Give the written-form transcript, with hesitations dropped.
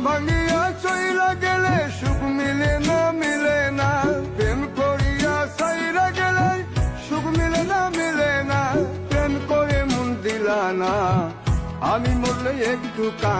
ভাঙিয়া চইলা গেলে সুখ মিলে না মিলে না, প্রেম করিয়া সাইরা গেলে সুখ মিলে না মিলে না, প্রেম করে মন দিলা না। আমি মরলে একটু কান